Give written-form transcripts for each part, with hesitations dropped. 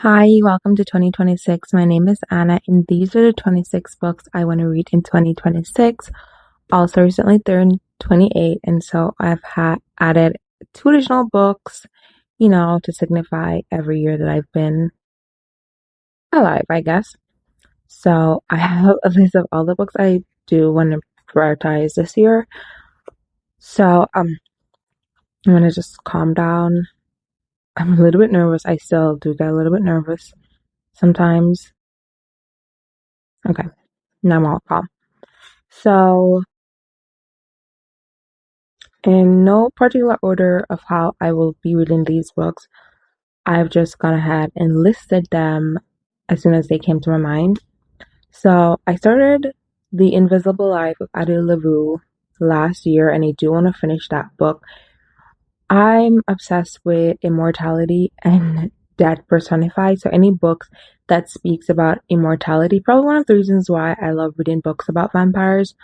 Hi, welcome to 2026. My name is Anna, and these are the 26 books I want to read in 2026. Also, recently turned 28, and so I've had added two additional books, to signify every year that I've been alive, I guess. So I have a list of all the books I do want to prioritize this year. So I'm gonna just calm down. I'm a little bit nervous. I still do get a little bit nervous sometimes. Okay, now I'm all calm. So, in no particular order of how I will be reading these books, I've just gone ahead and listed them as soon as they came to my mind. So, I started The Invisible Life of Addie LaRue last year, and I do want to finish that book. I'm obsessed with immortality and death personified, so any books that speaks about immortality, probably one of the reasons why I love reading books about vampires.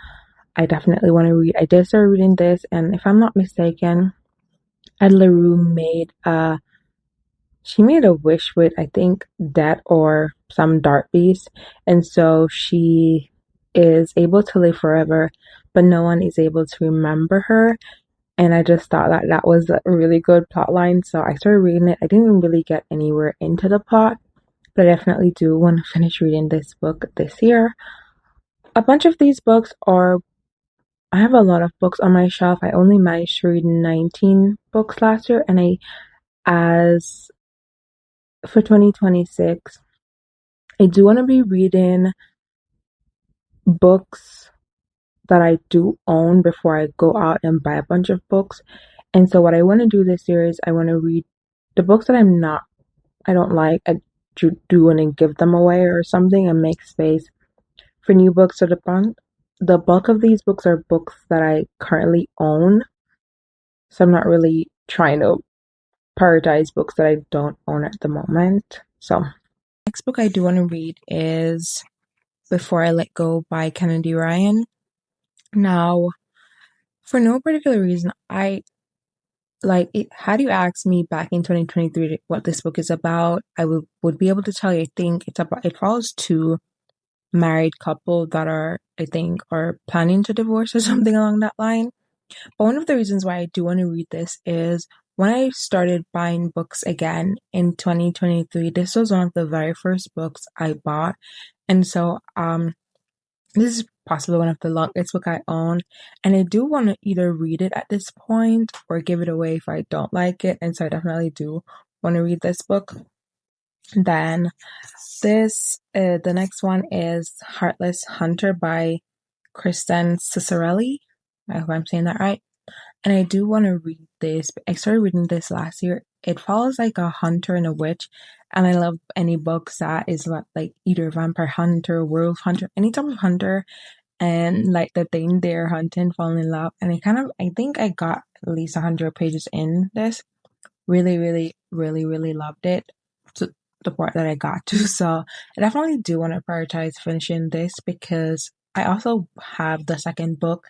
I definitely want to read. I did start reading this, and if I'm not mistaken, Ed LaRue she made a wish with, I think, death or some dark beast, and so she is able to live forever, but no one is able to remember her. And I just thought that that was a really good plot line, so I started reading it. I didn't really get anywhere into the plot, but I definitely do want to finish reading this book this year. A bunch of these books are I have a lot of books on my shelf. I only managed to read 19 books last year, and as for 2026, I do want to be reading books that I do own before I go out and buy a bunch of books. And so, what I want to do this year is I want to read the books that I don't like. I do want to give them away or something and make space for new books. So, the bulk of these books are books that I currently own. So, I'm not really trying to prioritize books that I don't own at the moment. So, next book I do want to read is Before I Let Go by Kennedy Ryan. Now, for no particular reason, I like it. Had you asked me back in 2023 what this book is about, I would be able to tell you. I think it follows two married couple that I think, are planning to divorce or something along that line. But one of the reasons why I do want to read this is when I started buying books again in 2023, this was one of the very first books I bought. And so this is possibly one of the longest book I own. And I do want to either read it at this point or give it away if I don't like it. And so I definitely do want to read this book. Then the next one is Heartless Hunter by Kristen Cicerelli. I hope I'm saying that right. And I do want to read this. I started reading this last year. It follows like a hunter and a witch, and I love any books that is about like either vampire hunter, werewolf hunter, any type of hunter, and like the thing they're hunting, falling in love. And I think I got at least 100 pages in this. Really, really, really, really loved it to the part that I got to. So I definitely do want to prioritize finishing this because I also have the second book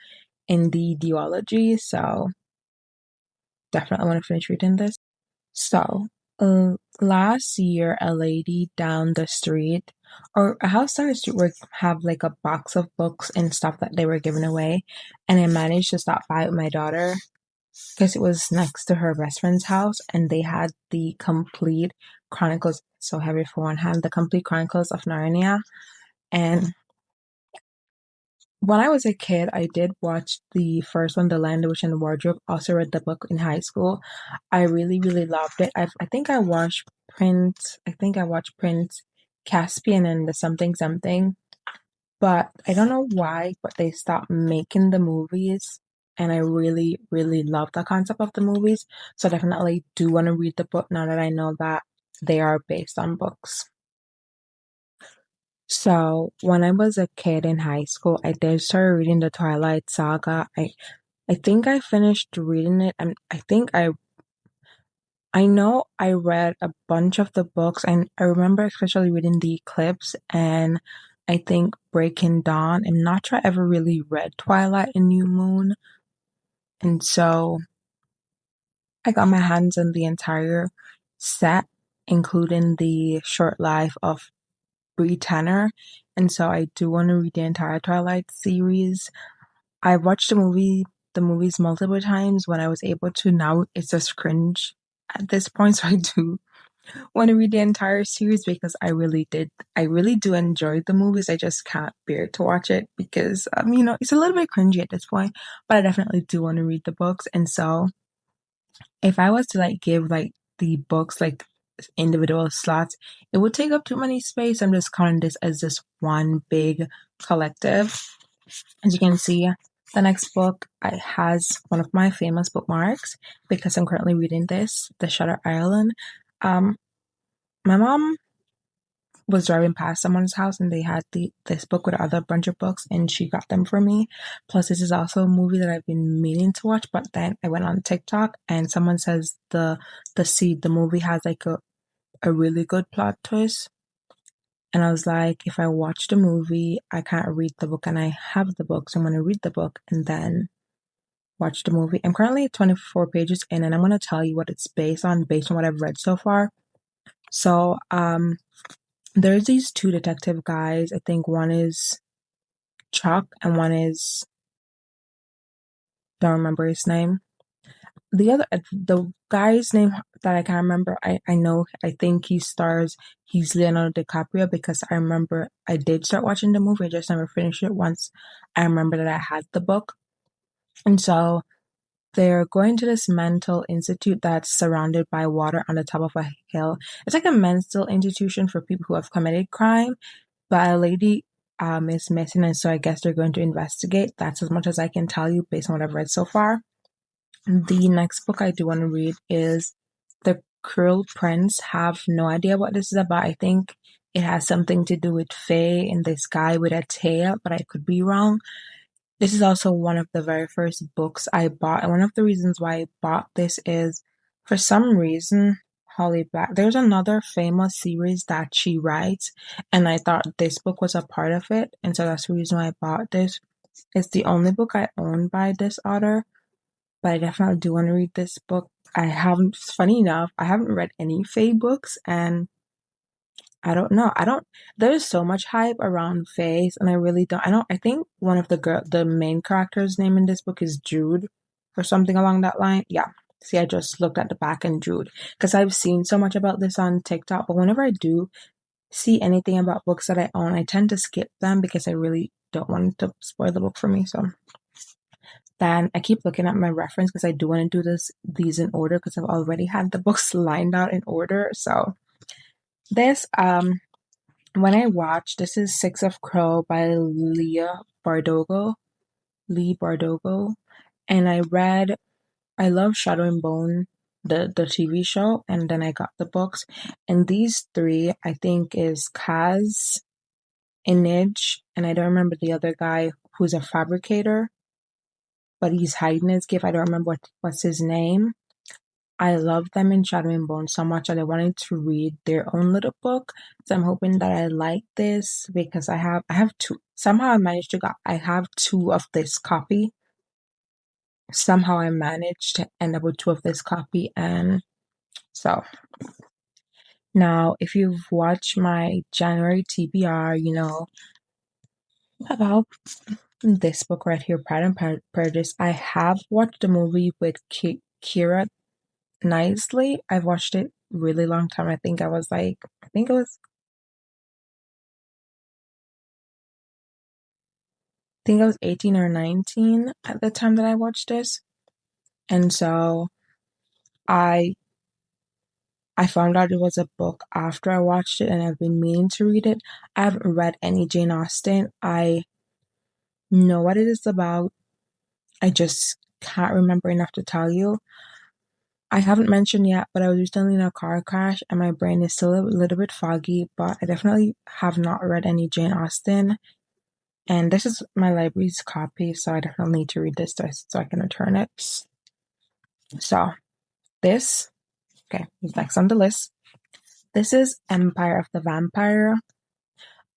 in the duology. So definitely want to finish reading this. So, last year, a lady down the street, or a house down the street, would have like a box of books and stuff that they were giving away, and I managed to stop by with my daughter because it was next to her best friend's house, and they had the complete Chronicles. So heavy for one hand, the complete Chronicles of Narnia, and when I was a kid, I did watch the first one, The Lion, the Witch, and the Wardrobe. Also read the book in high school. I really, really loved it. I think I watched Prince. I think I watched Prince Caspian and the Something Something. But I don't know why, but they stopped making the movies. And I really, really love the concept of the movies. So I definitely do want to read the book now that I know that they are based on books. So when I was a kid in high school, I did start reading the Twilight Saga. I think I finished reading it, and I know I read a bunch of the books, and I remember especially reading The Eclipse and I think Breaking Dawn. I'm not sure I ever really read Twilight and New Moon, and so I got my hands on the entire set. including the short life of Bree Tanner. And so I do want to read the entire Twilight series. I've watched the movies multiple times when I was able to. Now it's just cringe at this point, so I do want to read the entire series because I really do enjoy the movies. I just can't bear to watch it because it's a little bit cringy at this point, but I definitely do want to read the books. And so if I was to like give like the books like individual slots, it would take up too many space. I'm just counting this as just one big collective. As you can see, the next book has one of my famous bookmarks because I'm currently reading this, The Shutter Island. Um, my mom was driving past someone's house and they had this book with other bunch of books and she got them for me. Plus, this is also a movie that I've been meaning to watch, but then I went on TikTok and someone says the movie has like a really good plot twist. And I was like, if I watch the movie, I can't read the book and I have the book, so I'm gonna read the book and then watch the movie. I'm currently at 24 pages in and I'm gonna tell you what it's based on what I've read so far. So, there's these two detective guys. I think one is Chuck and one is don't remember his name. The guy's name that I can't remember. I know I think he's Leonardo DiCaprio because I remember I did start watching the movie. I just never finished it once. I remember that I had the book, and so they're going to this mental institute that's surrounded by water on the top of a hill. It's like a mental institution for people who have committed crime, but a lady is missing, and so I guess they're going to investigate. That's as much as I can tell you based on what I've read so far. The next book I do want to read is The Cruel Prince. Have no idea what this is about. I think it has something to do with Fae and this guy with a tail, but I could be wrong. This is also one of the very first books I bought, and one of the reasons why I bought this is for some reason Holly Black. There's another famous series that she writes, and I thought this book was a part of it, and so that's the reason why I bought this. It's the only book I own by this author, but I definitely do want to read this book. Funny enough, I haven't read any Fae books, and I don't know. There's so much hype around Faye, and I think one of the main character's name in this book is Jude or something along that line. Yeah. See, I just looked at the back and Jude because I've seen so much about this on TikTok, but whenever I do see anything about books that I own, I tend to skip them because I really don't want to spoil the book for me. So then I keep looking at my reference because I do want to do these in order because I've already had the books lined out in order. So this when I watched, this is Six of Crow by Lee Bardugo, and I love Shadow and Bone, the TV show, and then I got the books, and these three I think is Kaz, Inij, and I don't remember the other guy who's a fabricator, but he's hiding his gift. I don't remember what's his name. I love them in Shadow and Bone so much that I wanted to read their own little book. So I'm hoping that I like this because I have two. Somehow I have two of this copy. Somehow I managed to end up with two of this copy, and so now if you've watched my January TBR, you know about this book right here, Pride and Prejudice. I have watched the movie with Kira Knightley. I've watched it really long time. I think I was 18 or 19 at the time that I watched this. And so I I found out it was a book after I watched it and I've been meaning to read it. I haven't read any Jane Austen. I know what it is about. I just can't remember enough to tell you. I haven't mentioned yet, but I was recently in a car crash and my brain is still a little bit foggy, but I definitely have not read any Jane Austen. And this is my library's copy, so I definitely need to read this so I can return it. So, this, okay, next on the list. This is Empire of the Vampire.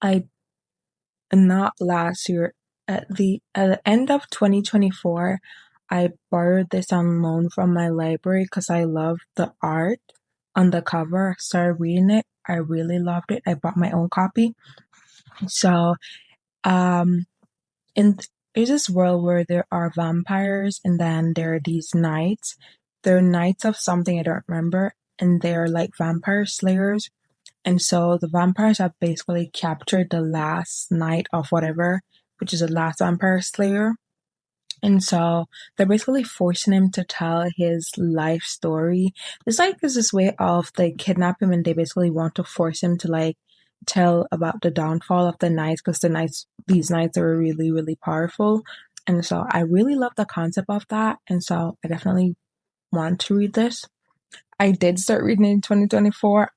I, not last year, at the end of 2024, I borrowed this on loan from my library because I love the art. on the cover. Started reading it. I really loved it. I bought my own copy. So, um, in there's this world where there are vampires, and then there are these knights. They're knights of something I don't remember, and they're like vampire slayers. And so the vampires have basically captured the last knight of whatever, which is the last vampire slayer. And so they're basically forcing him to tell his life story. It's like there's this way of they kidnap him and they basically want to force him to like tell about the downfall of the knights because these knights are really, really powerful. And so I really love the concept of that. And so I definitely want to read this. I did start reading it in 2024.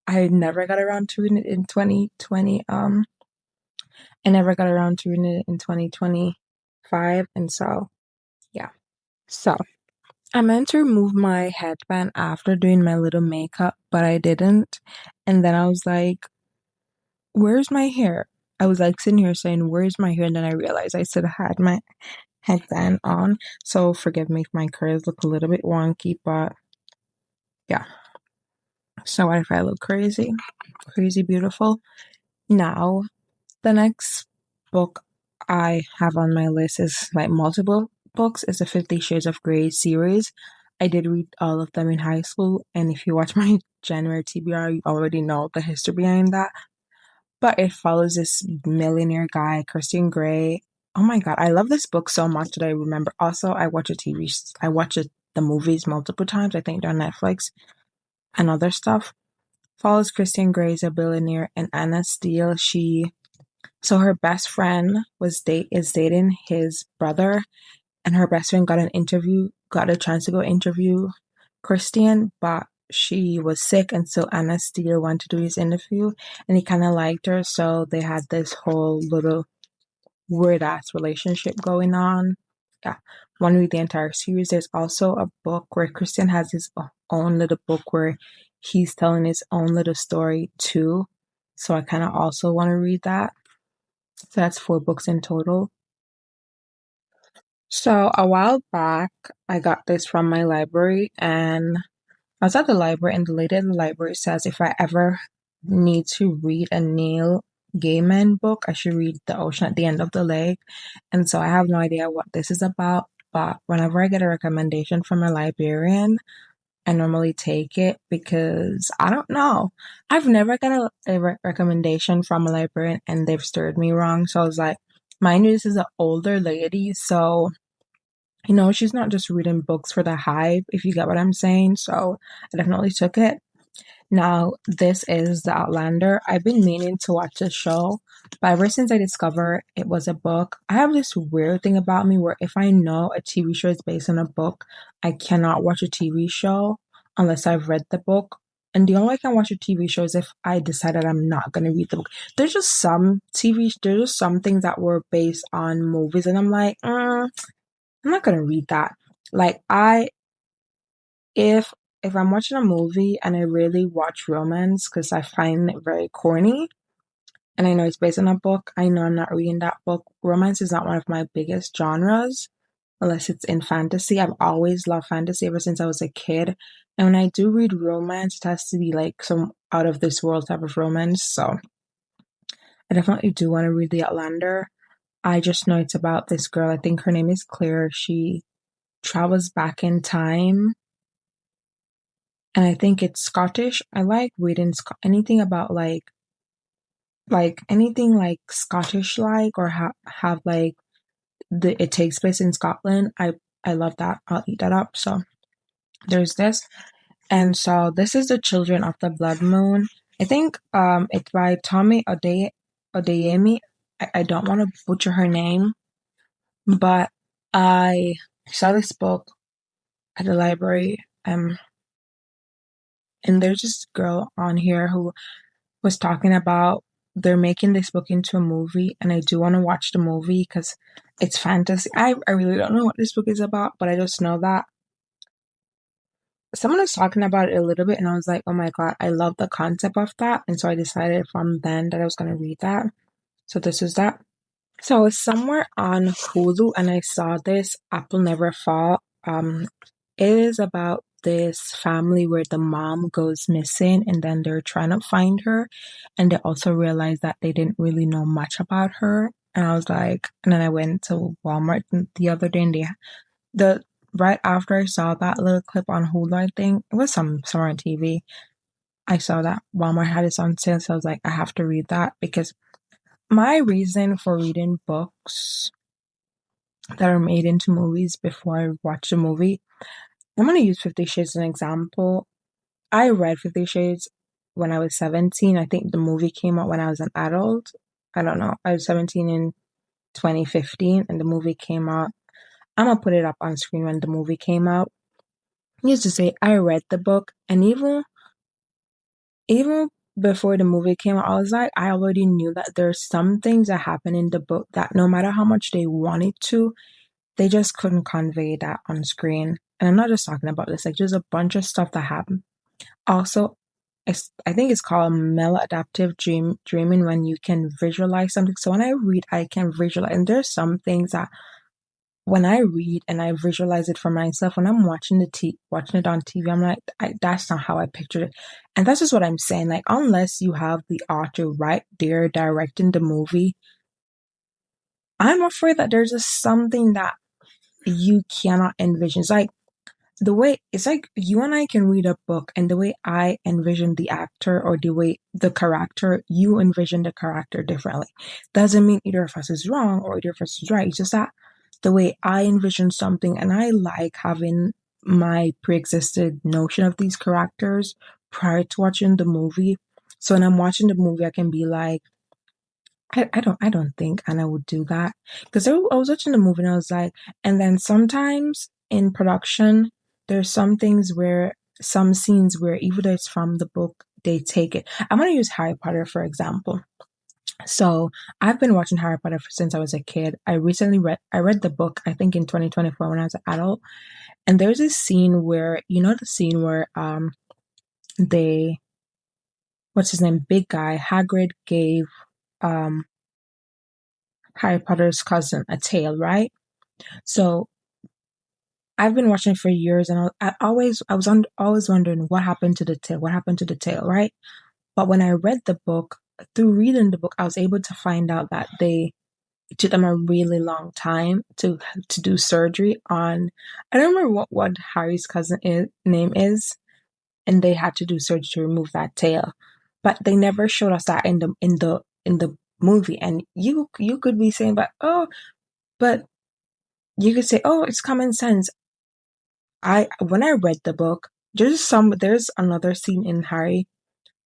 I never got around to reading it in 2020. I never got around to reading it in 2025. And so, yeah. So I meant to remove my headband after doing my little makeup, but I didn't. And then I was like, where's my hair? I was like sitting here saying, where's my hair? And then I realized I still had my headband on. So forgive me if my curls look a little bit wonky, but yeah. So what if I look crazy? Crazy beautiful. Now, the next book I have on my list is like multiple books. It's the 50 Shades of Grey series. I did read all of them in high school, and if you watch my January TBR, you already know the history behind that. But it follows this millionaire guy, Christian Grey. Oh my God, I love this book so much that I remember. Also, I watch the movies multiple times. I think they're on Netflix and other stuff. Follows Christian Grey as a billionaire, and Anna Steele. So her best friend is dating his brother, and her best friend got a chance to go interview Christian, but she was sick, and so Anna Steele went to do his interview, and he kind of liked her, so they had this whole little weird ass relationship going on. Yeah, want to read the entire series. There's also a book where Christian has his own little book where he's telling his own little story too. So I kind of also want to read that. So that's 4 books in total. So a while back, I got this from my library, and I was at the library, and the lady at the library says if I ever need to read a Neil Gaiman book, I should read The Ocean at the End of the Lake. And so I have no idea what this is about, but whenever I get a recommendation from a librarian, I normally take it because I don't know. I've never got a recommendation from a librarian and they've steered me wrong. So I was like, mind you, this is an older lady, so she's not just reading books for the hype, if you get what I'm saying. So I definitely took it. Now, this is The Outlander. I've been meaning to watch this show, but ever since I discovered it was a book, I have this weird thing about me where if I know a TV show is based on a book, I cannot watch a TV show unless I've read the book. And the only way I can watch a TV show is if I decided I'm not going to read the book. There's just some things that were based on movies, and I'm like, I'm not going to read that. Like, if if I'm watching a movie and I really watch romance because I find it very corny and I know it's based on a book, I know I'm not reading that book. Romance is not one of my biggest genres unless it's in fantasy. I've always loved fantasy ever since I was a kid. And when I do read romance, it has to be like some out of this world type of romance. So I definitely do want to read The Outlander. I just know it's about this girl. I think her name is Claire. She travels back in time, and I think it's Scottish. I like reading anything about like anything like Scottish like or have like it takes place in Scotland. I love that. I'll eat that up. So there's this, and so this is The Children of the Blood Moon. I think it's by Tommy Odeyemi. I don't want to butcher her name, but I saw this book at the library. And there's this girl on here who was talking about they're making this book into a movie, and I do want to watch the movie because it's fantasy. I really don't know what this book is about, but I just know that someone was talking about it a little bit, and I was like, oh my God, I love the concept of that. And so I decided from then that I was going to read that. So this is that. So I was somewhere on Hulu and I saw this Apple Never Fall. It is about this family where the mom goes missing and then they're trying to find her. And they also realize that they didn't really know much about her. And I was like, and then I went to Walmart the other day and the right after I saw that little clip on Hulu, I think it was somewhere on TV. I saw that Walmart had it on sale, so I was like, I have to read that because my reason for reading books that are made into movies before I watch the movie, I'm gonna use 50 Shades as an example. I read 50 Shades when I was 17. I think the movie came out when I was an adult. I don't know. I was 17 in 2015 and the movie came out. I'm gonna put it up on screen when the movie came out. Used to say I read the book, and even before the movie came out, I was like, I already knew that there's some things that happen in the book that no matter how much they wanted to, they just couldn't convey that on screen. And I'm not just talking about this, like just a bunch of stuff that happened. Also, I think it's called maladaptive dreaming when you can visualize something. So when I read, I can visualize, and there's some things that when I read and I visualize it for myself, when I'm watching it on TV, I'm like, that's not how I pictured it. And that's just what I'm saying. Like, unless you have the author right there directing the movie, I'm afraid that there's just something that you cannot envision. It's like you and I can read a book, and the way I envision the actor or the way the character, you envision the character differently. Doesn't mean either of us is wrong or either of us is right. It's just that the way I envision something, and I like having my pre-existed notion of these characters prior to watching the movie. So when I'm watching the movie, I can be like, I don't think Anna would do that because I was watching the movie and I was like, and then sometimes in production, there's some scenes where even though it's from the book, they take it. I'm gonna use Harry Potter for example. So I've been watching Harry Potter since I was a kid. I read the book I think in 2024 when I was an adult, and there's a scene where the scene where they what's his name, big guy Hagrid gave um Harry Potter's cousin a tail, right? So I've been watching for years, and always wondering what happened to the tail, what happened to the tail, right? But when I read the book, through reading the book, I was able to find out that it took them a really long time to do surgery on. I don't remember what Harry's name is, and they had to do surgery to remove that tail, but they never showed us that in the movie. And you could be saying, but you could say, oh, it's common sense. When I read the book, there's another scene in Harry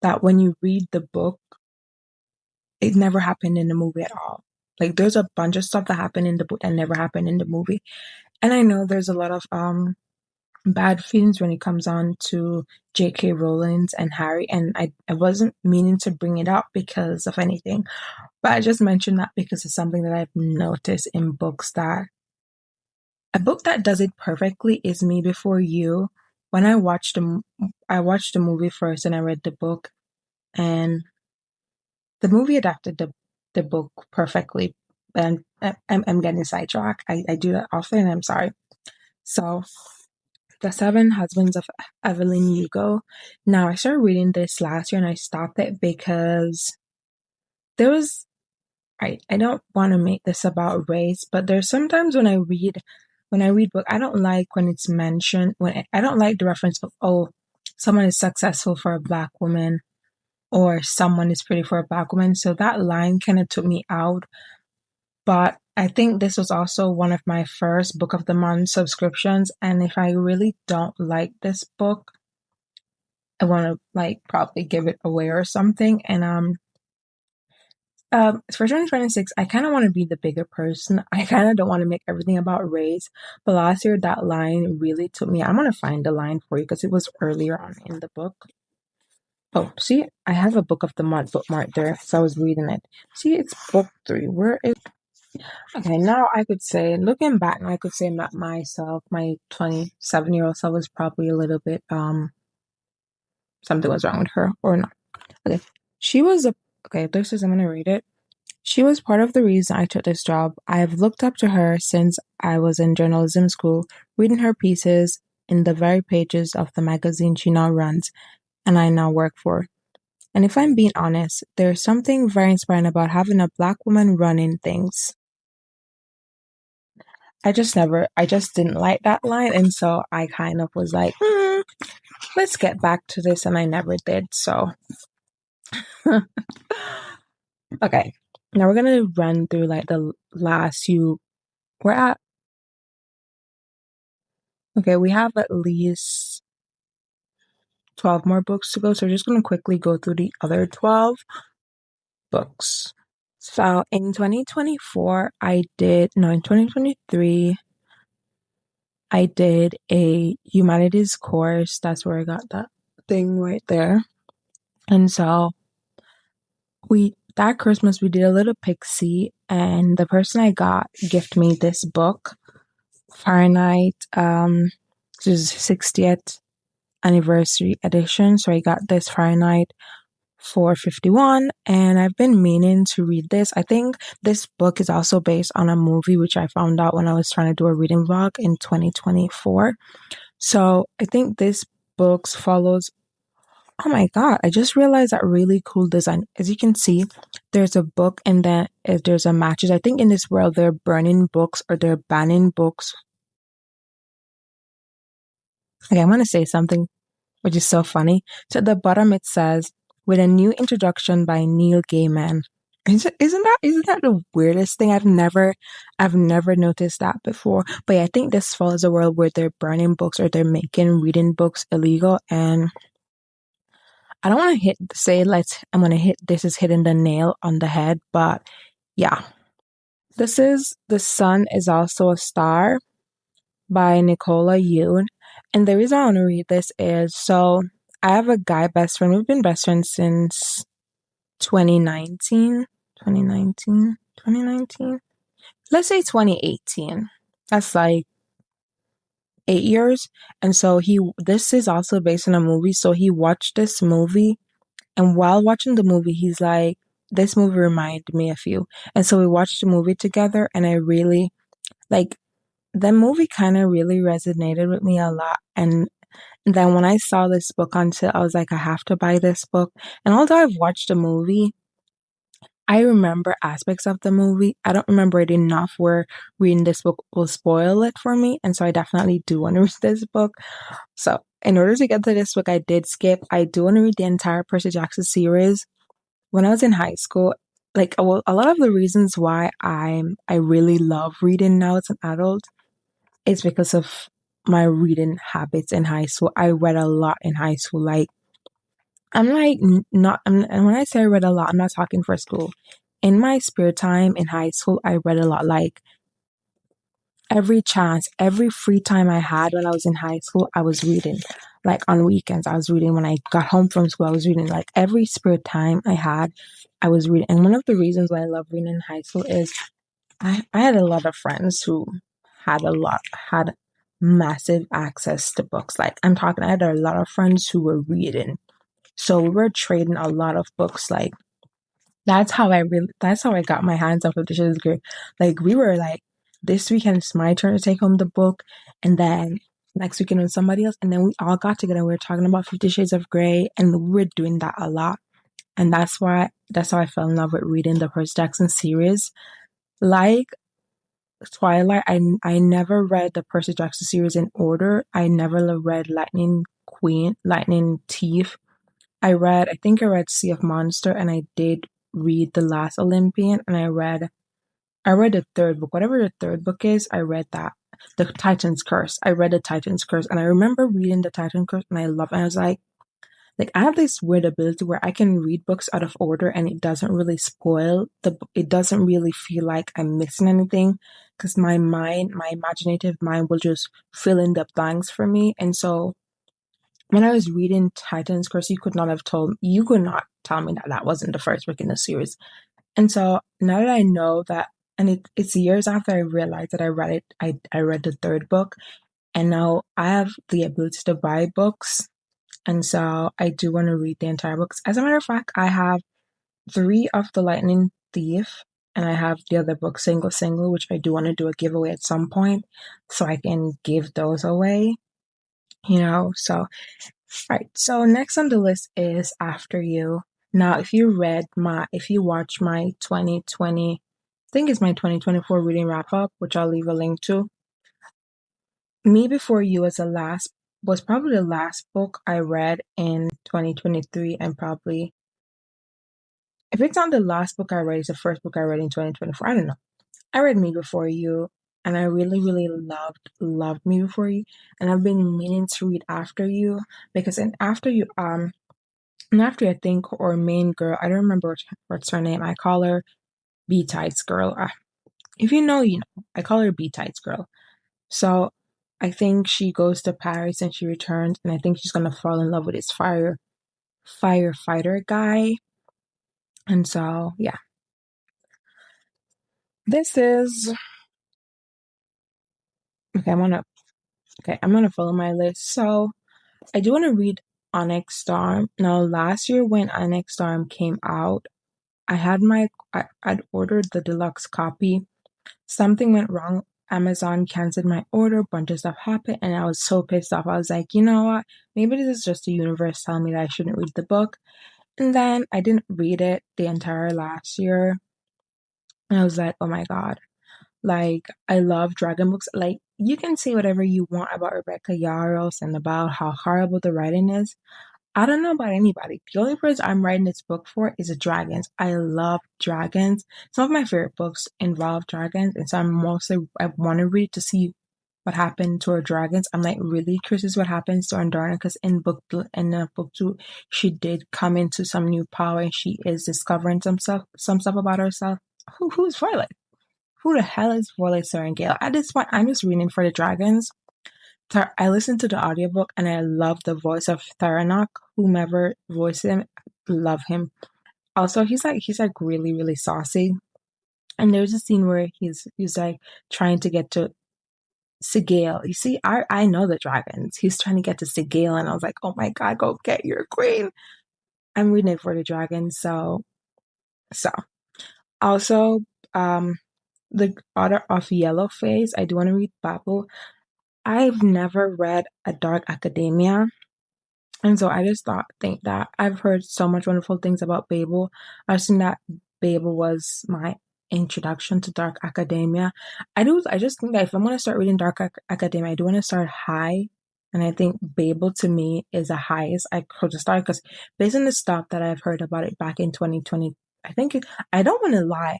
that when you read the book, it never happened in the movie at all. Like there's a bunch of stuff that happened in the book that never happened in the movie. And I know there's a lot of bad feelings when it comes on to J.K. Rowling's and Harry, and I wasn't meaning to bring it up because of anything, but I just mentioned that because it's something that I've noticed in books that a book that does it perfectly is Me Before You. When I watched the movie first and I read the book, and the movie adapted the book perfectly. And I'm getting sidetracked. I do that often, and I'm sorry. So, The Seven Husbands of Evelyn Hugo. Now, I started reading this last year and I stopped it because there was I don't want to make this about race, but there's sometimes when I read book, I don't like when it's mentioned I don't like the reference of, oh, someone is successful for a black woman or someone is pretty for a black woman. So that line kind of took me out. But I think this was also one of my first book of the month subscriptions, and if I really don't like this book, I want to like probably give it away or something. And for 2026, I kind of want to be the bigger person. I kind of don't want to make everything about race. But last year, that line really took me. I'm going to find the line for you because it was earlier on in the book. Oh, see, I have a book of the month bookmark there. So I was reading it. See, it's book 3. Where is. Okay, now I could say, looking back, I could say that myself, my 27-year-old self was probably a little bit, something was wrong with her or not. Okay. She was okay, this is, I'm going to read it. She was part of the reason I took this job. I have looked up to her since I was in journalism school, reading her pieces, in the very pages of the magazine she now runs and I now work for. And if I'm being honest, there's something very inspiring about having a black woman running things. I just didn't like that line. And so I kind of was like, let's get back to this. And I never did. So, okay. Now we're going to run through like the last few. We're at, okay, we have at least 12 more books to go. So we're just going to quickly go through the other 12 books. So in 2024, in 2023, I did a humanities course. That's where I got that thing right there. And so that Christmas we did a little pixie, and the person I got gifted me this book, Fahrenheit, which is 60th anniversary edition. So I got this Fahrenheit 451, and I've been meaning to read this. I think this book is also based on a movie, which I found out when I was trying to do a reading vlog in 2024. So I think this book follows. Oh my God, I just realized that really cool design. As you can see, there's a book and then there's a matches. I think in this world they're burning books or they're banning books. Okay, I'm gonna say something which is so funny. So at the bottom it says, with a new introduction by Neil Gaiman. Isn't that the weirdest thing? I've never noticed that before. But yeah, I think this follows a world where they're burning books or they're making reading books illegal. And I don't want to I'm gonna hit this is hitting the nail on the head, but yeah. This is The Sun is Also a Star by Nicola Yoon. And the reason I want to read this is so I have a guy best friend. We've been best friends since 2019. 2019? 2019? Let's say 2018. That's like 8 years. And so this is also based on a movie. So he watched this movie. And while watching the movie, he's like, this movie reminded me of you. And so we watched the movie together, and I really, like, the movie kind of really resonated with me a lot. And then when I saw this book on sale, I was like, I have to buy this book. And although I've watched the movie, I remember aspects of the movie. I don't remember it enough where reading this book will spoil it for me. And so I definitely do want to read this book. So in order to get to this book, I did skip. I do want to read the entire Percy Jackson series. When I was in high school, like a lot of the reasons why I really love reading now as an adult is because of my reading habits in high school. I read a lot in high school. Like I'm like not and when I say I read a lot, I'm not talking for school. In my spare time in high school, I read a lot. Like every chance, every free time I had when I was in high school, I was reading. Like on weekends, I was reading. When I got home from school, I was reading. Like every spare time I had, I was reading. And one of the reasons why I love reading in high school is I had a lot of friends who had massive access to books. Like I'm talking, I had a lot of friends who were reading. So we were trading a lot of books. Like that's how I got my hands on 50 Shades of Grey. Like we were like, this weekend it's my turn to take home the book, and then next weekend was somebody else, and then we all got together. We were talking about 50 Shades of Grey, and we were doing that a lot. And that's how I fell in love with reading the Percy Jackson series. Like Twilight, I never read the Percy Jackson series in order. I never read Lightning Thief. I think I read Sea of Monster, and I did read The Last Olympian, and I read the third book. Whatever the third book is, I read that. The Titan's Curse. I read the Titan's Curse, and I remember reading the Titan's Curse, and I love it. And I was like I have this weird ability where I can read books out of order, and it doesn't really spoil it doesn't really feel like I'm missing anything, because my imaginative mind will just fill in the blanks for me. And so when I was reading Titan's Curse, you could not tell me that that wasn't the first book in the series. And so now that I know that, and it's years after I realized that I read it, I read the third book, and now I have the ability to buy books. And so I do want to read the entire books. As a matter of fact, I have three of The Lightning Thief, and I have the other book, Single, which I do want to do a giveaway at some point, so I can give those away. So right. So next on the list is After You. Now, if you watch my 2020, I think it's my 2024 reading wrap up, which I'll leave a link to. Me Before You was probably the last book I read in 2023, and probably if it's not the last book I read, it's the first book I read in 2024. I don't know. I read Me Before You, and I really, really loved Me Before You, and I've been meaning to read After You because in After You, and after I think our main girl, I don't remember what's her name. I call her B Tights Girl. If you know, you know. I call her B Tights Girl. So I think she goes to Paris and she returns, and I think she's gonna fall in love with this firefighter guy. And so yeah, this is okay. I'm gonna follow my list. So I do want to read Onyx Storm. Now last year when Onyx Storm came out, I'd ordered the deluxe copy. Something went wrong. Amazon canceled my order, bunch of stuff happened, and I was so pissed off. I was like, you know what? Maybe this is just the universe telling me that I shouldn't read the book. And then I didn't read it the entire last year. And I was like, oh my God. Like, I love dragon books. Like, you can say whatever you want about Rebecca Yarros and about how horrible the writing is. I don't know about anybody. The only person I'm writing this book for is the dragons. I love dragons. Some of my favorite books involve dragons, and so I want to read to see what happened to our dragons. I'm like really curious what happens to Andorna because in book two, she did come into some new power and she is discovering some stuff about herself. Who's Violet? Who the hell is Violet Serengale? At this point, I'm just reading for the dragons. I listened to the audiobook and I love the voice of Theranos, whomever voiced him, love him. Also, he's like really, really saucy. And there's a scene where he's like trying to get to Sigale. You see, I know the dragons. He's trying to get to Sigale, and I was like, oh my God, go get your queen. I'm reading it for the dragons, so also the author of Yellow Face, I do want to read Babel. I've never read A Dark Academia. And so I just think that I've heard so much wonderful things about Babel. I've seen that Babel was my introduction to Dark Academia. I just think that if I'm gonna start reading Academia, I do want to start high. And I think Babel to me is the highest I could start because based on the stuff that I've heard about it back in 2020, I don't want to lie.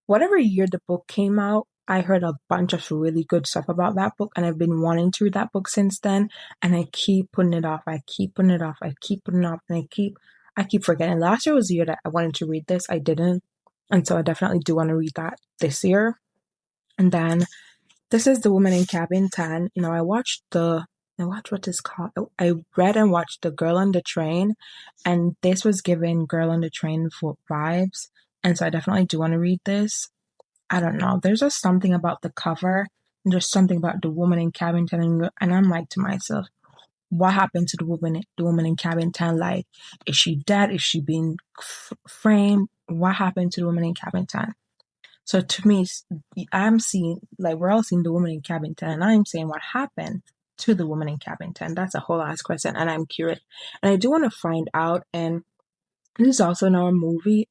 Whatever year the book came out, I heard a bunch of really good stuff about that book, and I've been wanting to read that book since then. And I keep putting it off. I keep putting it off. I keep putting it off, and I keep forgetting. Last year was the year that I wanted to read this. I didn't, and so I definitely do want to read that this year. And then this is The Woman in Cabin 10. I watched what is called. I read and watched The Girl on the Train, and this was given Girl on the Train for vibes. And so I definitely do want to read this. I don't know. There's just something about the cover and just something about the woman in cabin 10 and I'm like to myself, what happened to the woman in cabin 10? Like, is she dead? Is she being framed? What happened to the woman in cabin 10? So to me, I'm seeing, like, we're all seeing the woman in cabin 10 and I'm saying what happened to the woman in cabin 10. That's a whole ass question and I'm curious. And I do want to find out, and this is also now a movie.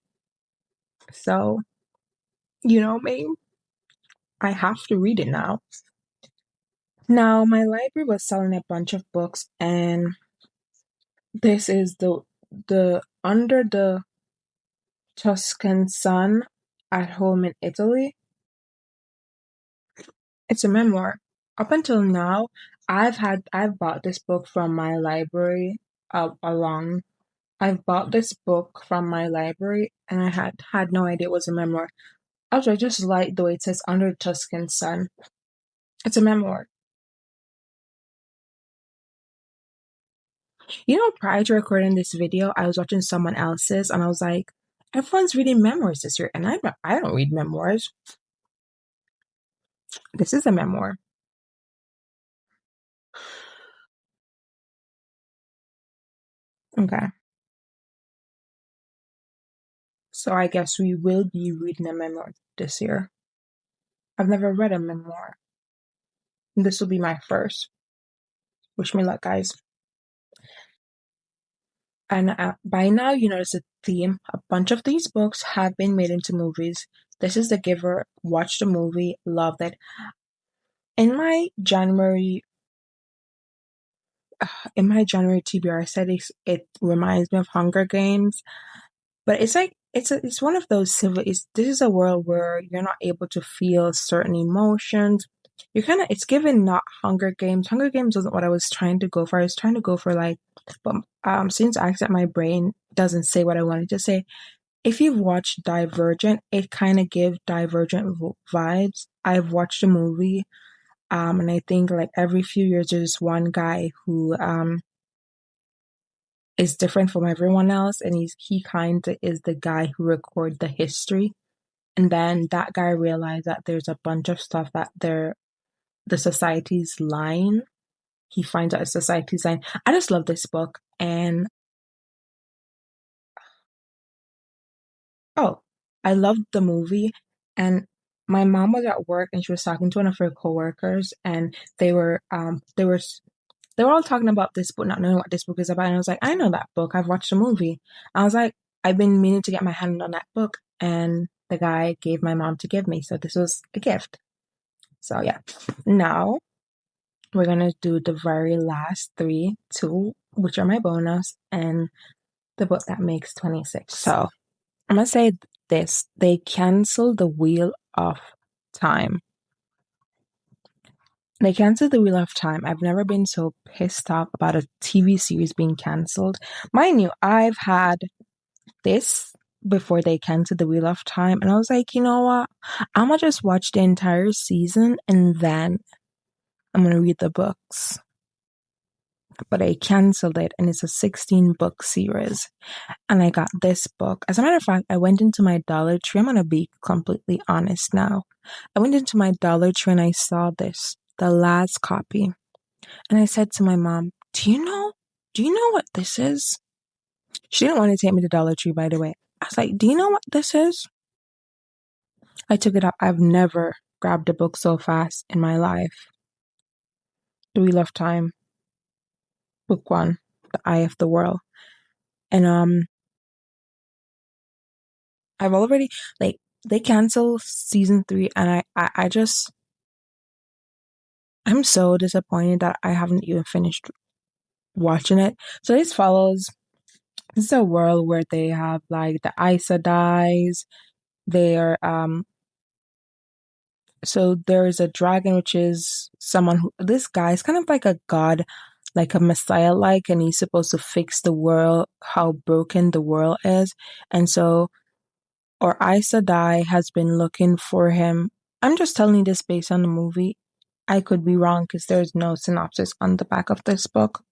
So, maybe I have to read it now. Now, my library was selling a bunch of books, and this is the Under the Tuscan Sun at Home in Italy. It's a memoir. Up until now, I've bought this book from my library along. I've bought this book from my library, and I had no idea it was a memoir. Also, I just like the way it says Under the Tuscan Sun. It's a memoir. Prior to recording this video, I was watching someone else's and I was like, everyone's reading memoirs this year. And I don't read memoirs. This is a memoir. Okay. So I guess we will be reading a memoir this year. I've never read a memoir. This will be my first. Wish me luck, guys. And by now, you notice the theme. A bunch of these books have been made into movies. This is The Giver. Watched the movie, loved it. In my January, in my January TBR, I said it reminds me of Hunger Games, but it's like it's one of those civil. This is a world where you're not able to feel certain emotions. You're kind of it's given not Hunger Games. Hunger Games wasn't what I was trying to go for. I was trying to go for like, but since I accept my brain doesn't say what I wanted to say. If you've watched Divergent, it kind of gives Divergent vibes. I've watched the movie, and I think like every few years there's one guy who is different from everyone else, and he kind of is the guy who record the history. And then that guy realized that there's a bunch of stuff that the society's lying. He finds out society's lying. I just love this book, and oh, I loved the movie. And my mom was at work and she was talking to one of her coworkers, and they were all talking about this book, not knowing what this book is about. And I was like, I know that book. I've watched the movie. I was like, I've been meaning to get my hand on that book, and the guy gave my mom to give me. So this was a gift. So yeah. Now we're gonna do the very last three, two, which are my bonus, and the book that makes 26. So I'm gonna say this. They canceled the Wheel of Time. They canceled the Wheel of Time. I've never been so pissed off about a TV series being canceled. Mind you, I've had this before they canceled the Wheel of Time, and I was like, you know what? I'm gonna just watch the entire season and then I'm gonna read the books. But I canceled it, and it's a 16 book series. And I got this book. As a matter of fact, I went into my Dollar Tree. I'm gonna be completely honest now. I went into my Dollar Tree and I saw this, the last copy. And I said to my mom, do you know what this is? She didn't want to take me to Dollar Tree, by the way. I was like, do you know what this is? I took it up. I've never grabbed a book so fast in my life. The Wheel of Time, book one, The Eye of the World. And I've already like they canceled season 3, and I just I'm so disappointed that I haven't even finished watching it. So this is a world where they have like the Aes Sedais. They're so there is a dragon, which is someone who this guy is kind of like a god, like a messiah like, and he's supposed to fix the world, how broken the world is. And so or Aes Sedai has been looking for him. I'm just telling you this based on the movie. I could be wrong because there's no synopsis on the back of this book.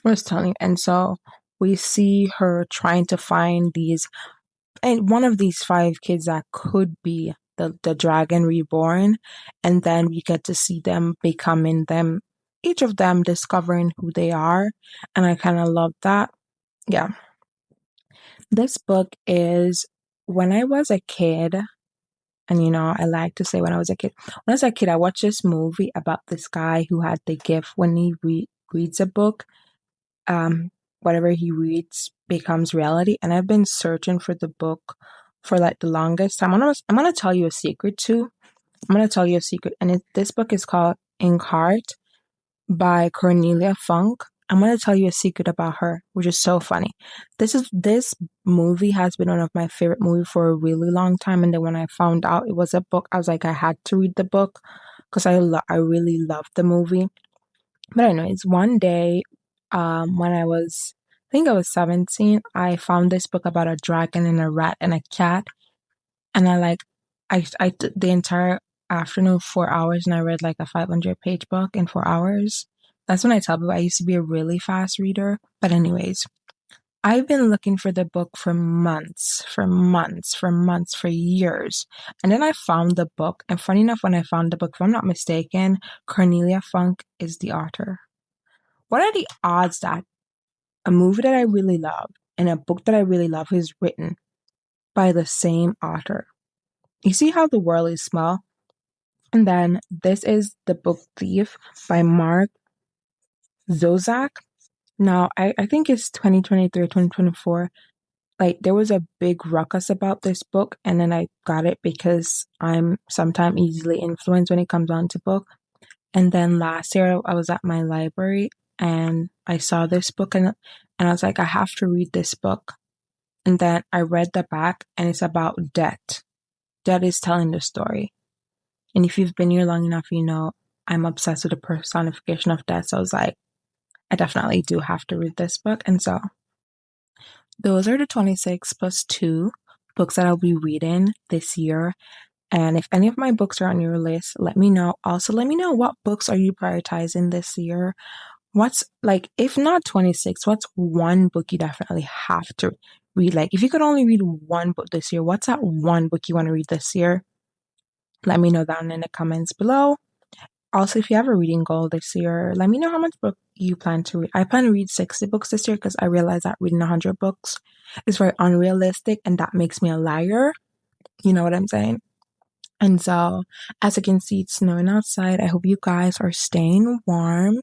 I was telling you. And so we see her trying to find these, and one of these 5 kids that could be the dragon reborn. And then we get to see them becoming them, each of them discovering who they are. And I kind of love that. Yeah. This book is when I was a kid, and I like to say when I was a kid. When I was a kid, I watched this movie about this guy who had the gift when he reads a book, whatever he reads becomes reality. And I've been searching for the book for like the longest time. I'm gonna tell you a secret too. I'm gonna tell you a secret, and this book is called Ink Heart by Cornelia Funk. I'm gonna tell you a secret about her, which is so funny. This movie has been one of my favorite movies for a really long time, and then when I found out it was a book, I was like, I had to read the book because I really loved the movie. But anyways, one day, when I think I was 17, I found this book about a dragon and a rat and a cat, and I took the entire afternoon, 4 hours, and I read like a 500-page book in 4 hours. That's when I tell people I used to be a really fast reader. But anyways, I've been looking for the book for months, for years. And then I found the book. And funny enough, when I found the book, if I'm not mistaken, Cornelia Funk is the author. What are the odds that a movie that I really love and a book that I really love is written by the same author? You see how the world is small? And then this is the book Thief by Mark Zozak. Now, I think it's 2023 or 2024. Like, there was a big ruckus about this book, and then I got it because I'm sometimes easily influenced when it comes on to book. And then last year, I was at my library and I saw this book, and I was like, I have to read this book. And then I read the back, and it's about debt. Debt is telling the story. And if you've been here long enough, you know I'm obsessed with the personification of death. So I was like, I definitely do have to read this book. And so those are the 26 plus two books that I'll be reading this year. And if any of my books are on your list, let me know. Also, let me know, what books are you prioritizing this year? What's like, if not 26, what's one book you definitely have to read? Like, if you could only read one book this year, what's that one book you want to read this year? Let me know down in the comments below. Also, if you have a reading goal this year, let me know how much book you plan to read. I plan to read 60 books this year because I realize that reading 100 books is very unrealistic and that makes me a liar. You know what I'm saying? And so, as you can see, it's snowing outside. I hope you guys are staying warm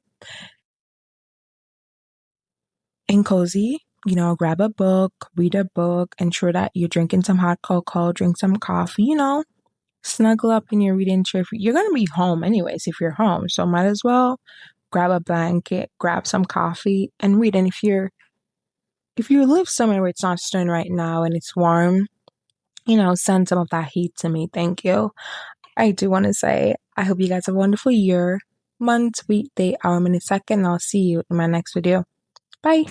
and cozy. You know, grab a book, read a book, ensure that you're drinking some hot cocoa, drink some coffee, you know, snuggle up in your reading chair. You're going to be home anyways if you're home. So, might as well grab a blanket, grab some coffee, and read. And if you live somewhere where it's not snowing right now and it's warm, you know, send some of that heat to me. Thank you. I do want to say, I hope you guys have a wonderful year, month, week, day, hour, minute, second. And I'll see you in my next video. Bye.